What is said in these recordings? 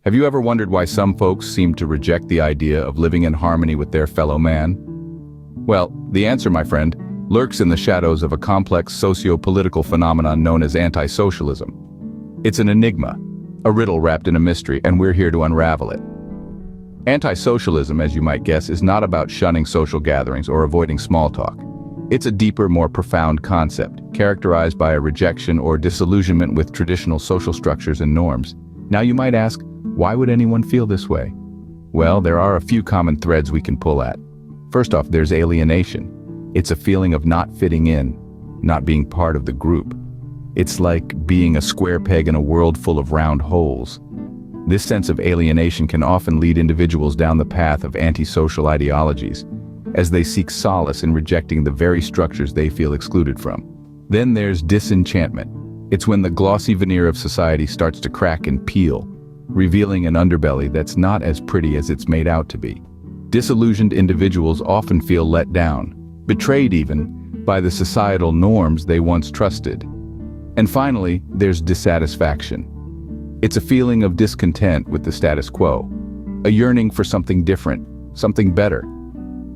Have you ever wondered why some folks seem to reject the idea of living in harmony with their fellow man? Well, the answer, my friend, lurks in the shadows of a complex socio-political phenomenon known as anti-socialism. It's an enigma, a riddle wrapped in a mystery, and we're here to unravel it. Anti-socialism, as you might guess, is not about shunning social gatherings or avoiding small talk. It's a deeper, more profound concept, characterized by a rejection or disillusionment with traditional social structures and norms. Now you might ask, why would anyone feel this way? Well, there are a few common threads we can pull at. First off, there's alienation. It's a feeling of not fitting in, not being part of the group. It's like being a square peg in a world full of round holes. This sense of alienation can often lead individuals down the path of antisocial ideologies, as they seek solace in rejecting the very structures they feel excluded from. Then there's disenchantment. It's when the glossy veneer of society starts to crack and peel, revealing an underbelly that's not as pretty as it's made out to be. Disillusioned individuals often feel let down, betrayed even, by the societal norms they once trusted. And finally, there's dissatisfaction. It's a feeling of discontent with the status quo, a yearning for something different, something better.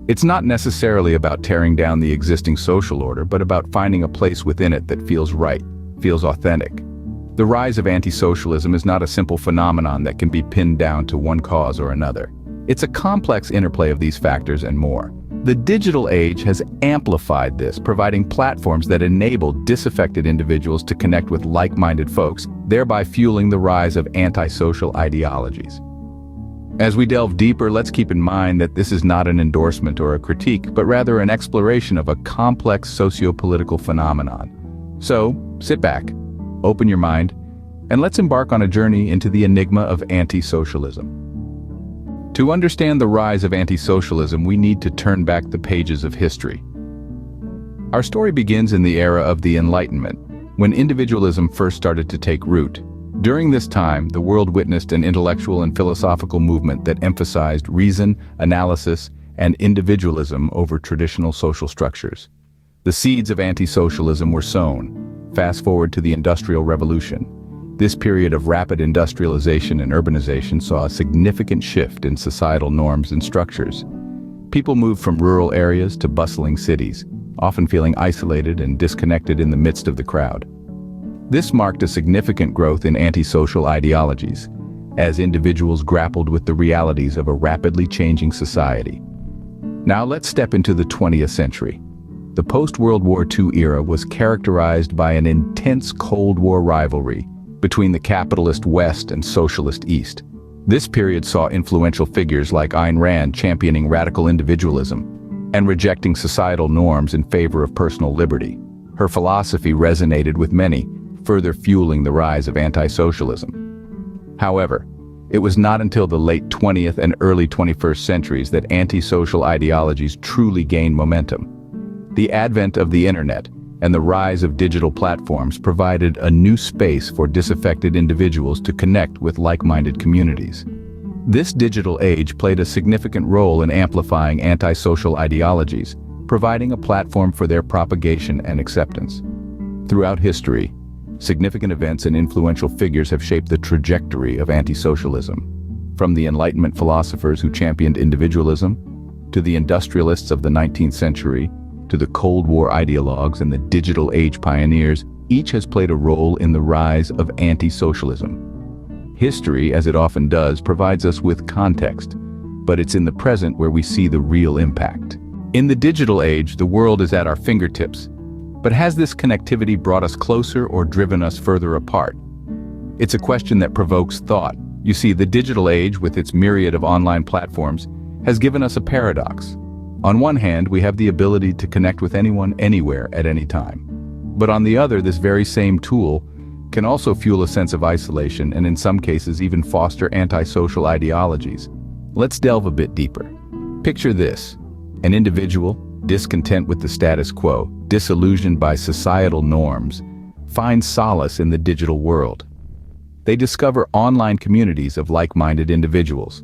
It's not necessarily about tearing down the existing social order, but about finding a place within it that feels right, feels authentic. The rise of anti-socialism is not a simple phenomenon that can be pinned down to one cause or another. It's a complex interplay of these factors and more. The digital age has amplified this, providing platforms that enable disaffected individuals to connect with like-minded folks, thereby fueling the rise of antisocial ideologies. As we delve deeper, let's keep in mind that this is not an endorsement or a critique, but rather an exploration of a complex socio-political phenomenon. So, sit back, open your mind, and let's embark on a journey into the enigma of anti-socialism. To understand the rise of anti-socialism, we need to turn back the pages of history. Our story begins in the era of the Enlightenment, when individualism first started to take root. During this time, the world witnessed an intellectual and philosophical movement that emphasized reason, analysis, and individualism over traditional social structures. The seeds of anti-socialism were sown. Fast forward to the Industrial Revolution. This period of rapid industrialization and urbanization saw a significant shift in societal norms and structures. People moved from rural areas to bustling cities, often feeling isolated and disconnected in the midst of the crowd. This marked a significant growth in antisocial ideologies, as individuals grappled with the realities of a rapidly changing society. Now let's step into the 20th century. The post-World War II era was characterized by an intense Cold War rivalry between the capitalist West and socialist East. This period saw influential figures like Ayn Rand championing radical individualism and rejecting societal norms in favor of personal liberty. Her philosophy resonated with many, further fueling the rise of anti-socialism. However, it was not until the late 20th and early 21st centuries that anti-social ideologies truly gained momentum. The advent of the internet and the rise of digital platforms provided a new space for disaffected individuals to connect with like-minded communities. This digital age played a significant role in amplifying antisocial ideologies, providing a platform for their propagation and acceptance. Throughout history, significant events and influential figures have shaped the trajectory of anti-socialism. From the Enlightenment philosophers who championed individualism, to the industrialists of the 19th century, to the Cold War ideologues and the digital age pioneers, each has played a role in the rise of anti-socialism. History, as it often does, provides us with context, but it's in the present where we see the real impact. In the digital age, the world is at our fingertips, but has this connectivity brought us closer or driven us further apart? It's a question that provokes thought. You see, the digital age, with its myriad of online platforms, has given us a paradox. On one hand, we have the ability to connect with anyone, anywhere, at any time. But on the other, this very same tool can also fuel a sense of isolation and in some cases even foster antisocial ideologies. Let's delve a bit deeper. Picture this: an individual, discontent with the status quo, disillusioned by societal norms, finds solace in the digital world. They discover online communities of like-minded individuals,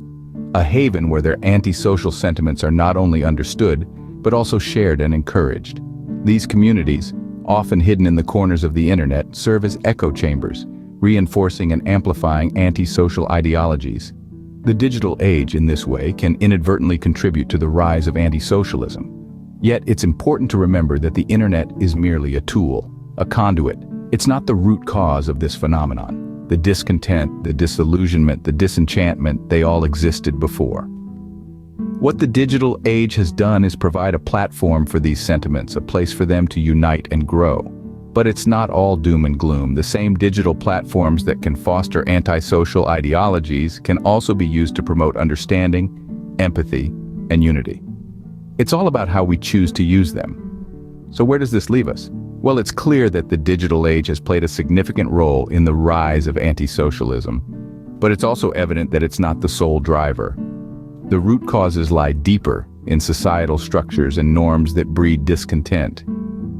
a haven where their antisocial sentiments are not only understood, but also shared and encouraged. These communities, often hidden in the corners of the internet, serve as echo chambers, reinforcing and amplifying anti-social ideologies. The digital age, in this way, can inadvertently contribute to the rise of anti-socialism. Yet, it's important to remember that the internet is merely a tool, a conduit. It's not the root cause of this phenomenon. The discontent, the disillusionment, the disenchantment, they all existed before. What the digital age has done is provide a platform for these sentiments, a place for them to unite and grow. But it's not all doom and gloom. The same digital platforms that can foster antisocial ideologies can also be used to promote understanding, empathy, and unity. It's all about how we choose to use them. So where does this leave us? Well, it's clear that the digital age has played a significant role in the rise of anti-socialism, but it's also evident that it's not the sole driver. The root causes lie deeper in societal structures and norms that breed discontent.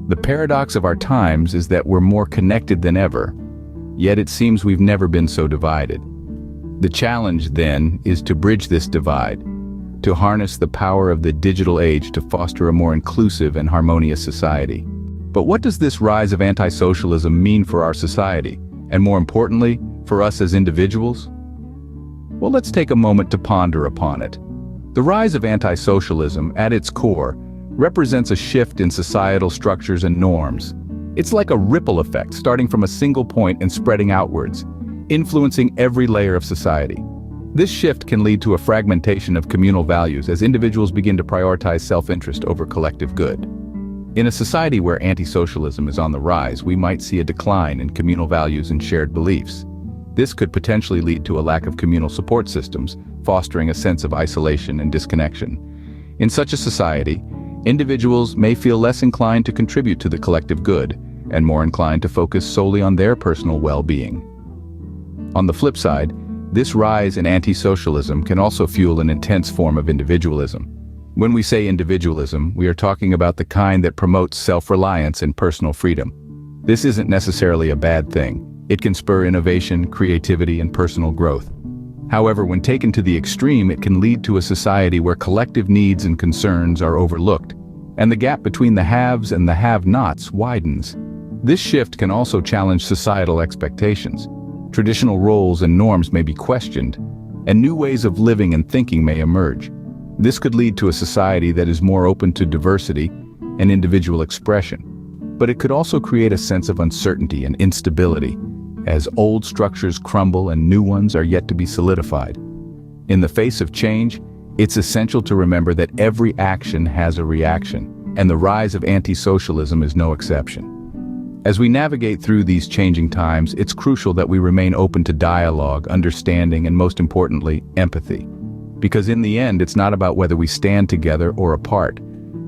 The paradox of our times is that we're more connected than ever, yet it seems we've never been so divided. The challenge, then, is to bridge this divide, to harness the power of the digital age to foster a more inclusive and harmonious society. But what does this rise of anti-socialism mean for our society, and more importantly, for us as individuals? Well, let's take a moment to ponder upon it. The rise of anti-socialism, at its core, represents a shift in societal structures and norms. It's like a ripple effect, starting from a single point and spreading outwards, influencing every layer of society. This shift can lead to a fragmentation of communal values as individuals begin to prioritize self-interest over collective good. In a society where anti-socialism is on the rise, we might see a decline in communal values and shared beliefs. This could potentially lead to a lack of communal support systems, fostering a sense of isolation and disconnection. In such a society, individuals may feel less inclined to contribute to the collective good and more inclined to focus solely on their personal well-being. On the flip side, this rise in anti-socialism can also fuel an intense form of individualism. When we say individualism, we are talking about the kind that promotes self-reliance and personal freedom. This isn't necessarily a bad thing. It can spur innovation, creativity, and personal growth. However, when taken to the extreme, it can lead to a society where collective needs and concerns are overlooked, and the gap between the haves and the have-nots widens. This shift can also challenge societal expectations. Traditional roles and norms may be questioned, and new ways of living and thinking may emerge. This could lead to a society that is more open to diversity and individual expression. But it could also create a sense of uncertainty and instability, as old structures crumble and new ones are yet to be solidified. In the face of change, it's essential to remember that every action has a reaction, and the rise of anti-socialism is no exception. As we navigate through these changing times, it's crucial that we remain open to dialogue, understanding, and most importantly, empathy. Because in the end, it's not about whether we stand together or apart,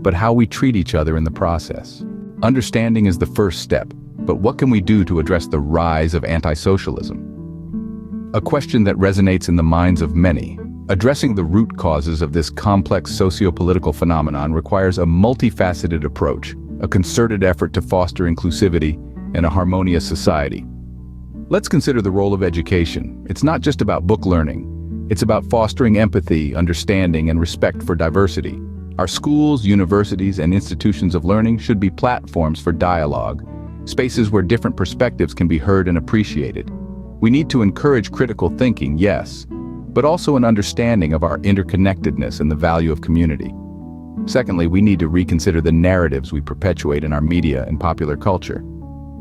but how we treat each other in the process. Understanding is the first step, but what can we do to address the rise of anti-socialism? A question that resonates in the minds of many. Addressing the root causes of this complex sociopolitical phenomenon requires a multifaceted approach, a concerted effort to foster inclusivity and a harmonious society. Let's consider the role of education. It's not just about book learning. It's about fostering empathy, understanding, and respect for diversity. Our schools, universities, and institutions of learning should be platforms for dialogue, spaces where different perspectives can be heard and appreciated. We need to encourage critical thinking, yes, but also an understanding of our interconnectedness and the value of community. Secondly, we need to reconsider the narratives we perpetuate in our media and popular culture.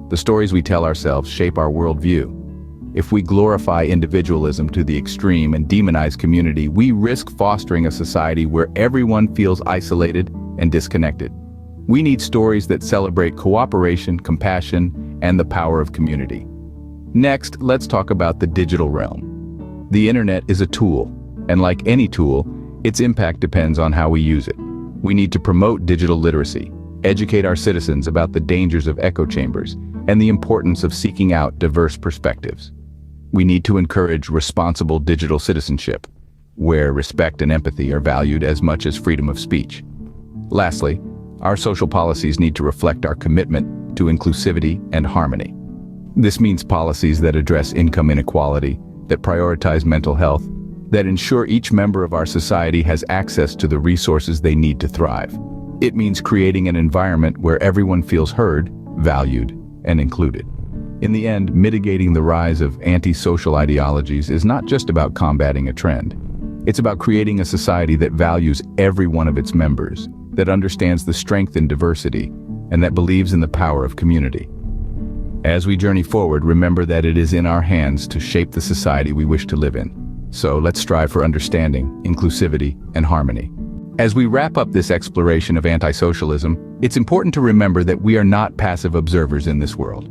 The stories we tell ourselves shape our worldview. If we glorify individualism to the extreme and demonize community, we risk fostering a society where everyone feels isolated and disconnected. We need stories that celebrate cooperation, compassion, and the power of community. Next, let's talk about the digital realm. The internet is a tool, and like any tool, its impact depends on how we use it. We need to promote digital literacy, educate our citizens about the dangers of echo chambers, and the importance of seeking out diverse perspectives. We need to encourage responsible digital citizenship, where respect and empathy are valued as much as freedom of speech. Lastly, our social policies need to reflect our commitment to inclusivity and harmony. This means policies that address income inequality, that prioritize mental health, that ensure each member of our society has access to the resources they need to thrive. It means creating an environment where everyone feels heard, valued, and included. In the end, mitigating the rise of anti-social ideologies is not just about combating a trend. It's about creating a society that values every one of its members, that understands the strength in diversity, and that believes in the power of community. As we journey forward, remember that it is in our hands to shape the society we wish to live in. So let's strive for understanding, inclusivity, and harmony. As we wrap up this exploration of anti-socialism, it's important to remember that we are not passive observers in this world.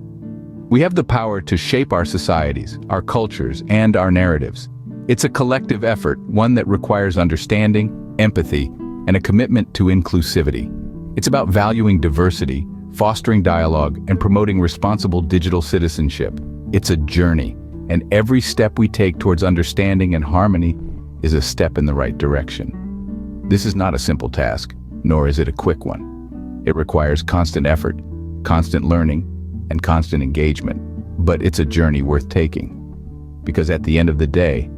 We have the power to shape our societies, our cultures, and our narratives. It's a collective effort, one that requires understanding, empathy, and a commitment to inclusivity. It's about valuing diversity, fostering dialogue, and promoting responsible digital citizenship. It's a journey, and every step we take towards understanding and harmony is a step in the right direction. This is not a simple task, nor is it a quick one. It requires constant effort, constant learning, and constant engagement. But it's a journey worth taking. Because at the end of the day,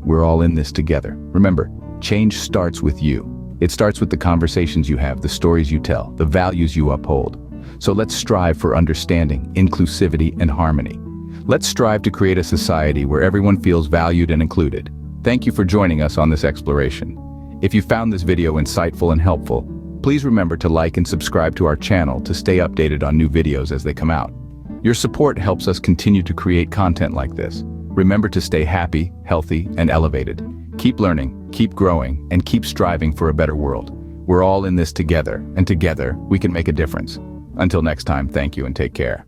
we're all in this together. Remember, change starts with you. It starts with the conversations you have, the stories you tell, the values you uphold. So let's strive for understanding, inclusivity, and harmony. Let's strive to create a society where everyone feels valued and included. Thank you for joining us on this exploration. If you found this video insightful and helpful, please remember to like and subscribe to our channel to stay updated on new videos as they come out. Your support helps us continue to create content like this. Remember to stay happy, healthy, and elevated. Keep learning, keep growing, and keep striving for a better world. We're all in this together, and together we can make a difference. Until next time, thank you and take care.